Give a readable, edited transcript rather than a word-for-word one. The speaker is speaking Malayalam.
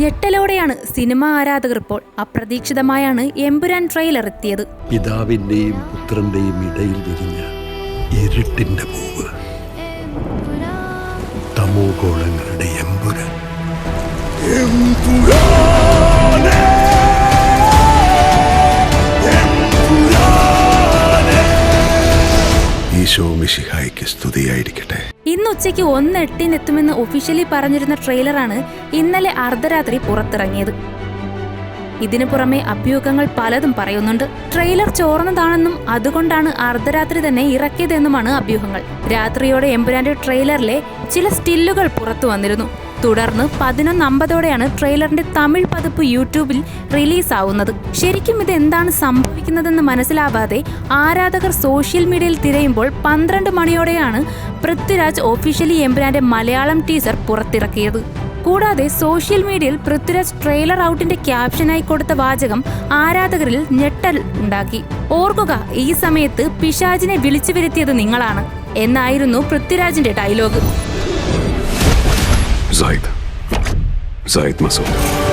ഞെട്ടലോടെയാണ് സിനിമാ ആരാധകർ ഇപ്പോൾ. അപ്രതീക്ഷിതമായാണ് എമ്പുരാൻ ട്രെയിലർ എത്തിയത്. പിതാവിന്റെയും പുത്രന്റെയും ഇടയിൽ വിരിഞ്ഞ ഇരുട്ടിന്റെ പൂവ്, തമോഗോളങ്ങളുടെ എമ്പുരാൻ. ഈശോ മിശിഹായ്ക്ക് സ്തുതിയായിരിക്കട്ടെ. ഇന്ന് ഉച്ചയ്ക്ക് 1:08 ഒഫീഷ്യലി പറഞ്ഞിരുന്ന ട്രെയിലറാണ് ഇന്നലെ അർദ്ധരാത്രി പുറത്തിറങ്ങിയത്. ഇതിനു പുറമെ അഭ്യൂഹങ്ങൾ പലതും പറയുന്നുണ്ട്. ട്രെയിലർ ചോർന്നതാണെന്നും അതുകൊണ്ടാണ് അർദ്ധരാത്രി തന്നെ ഇറക്കിയതെന്നുമാണ് അഭ്യൂഹങ്ങൾ. രാത്രിയോടെ എമ്പുരാന്റെ ട്രെയിലറിലെ ചില സ്റ്റില്ലുകൾ പുറത്തു വന്നിരുന്നു. തുടർന്ന് 11:50 ട്രെയിലറിന്റെ തമിഴ് പതിപ്പ് യൂട്യൂബിൽ റിലീസാവുന്നത്. ശരിക്കും ഇത് എന്താണ് സംഭവിക്കുന്നതെന്ന് മനസ്സിലാവാതെ ആരാധകർ സോഷ്യൽ മീഡിയയിൽ തിരയുമ്പോൾ 12 മണിയോടെയാണ് പൃഥ്വിരാജ് ഒഫീഷ്യലി എമ്പുരാന്റെ മലയാളം ടീസർ പുറത്തിറക്കിയത്. കൂടാതെ സോഷ്യൽ മീഡിയയിൽ പൃഥ്വിരാജ് ട്രെയിലർ ഔട്ടിന്റെ ക്യാപ്ഷനായി കൊടുത്ത വാചകം ആരാധകരിൽ ഞെട്ടൽ ഉണ്ടാക്കി. ഓർക്കുക, ഈ സമയത്ത് പിശാചിനെ വിളിച്ചു വരുത്തിയത് നിങ്ങളാണ് എന്നായിരുന്നു പൃഥ്വിരാജിന്റെ ഡയലോഗ്. Zaid Masood.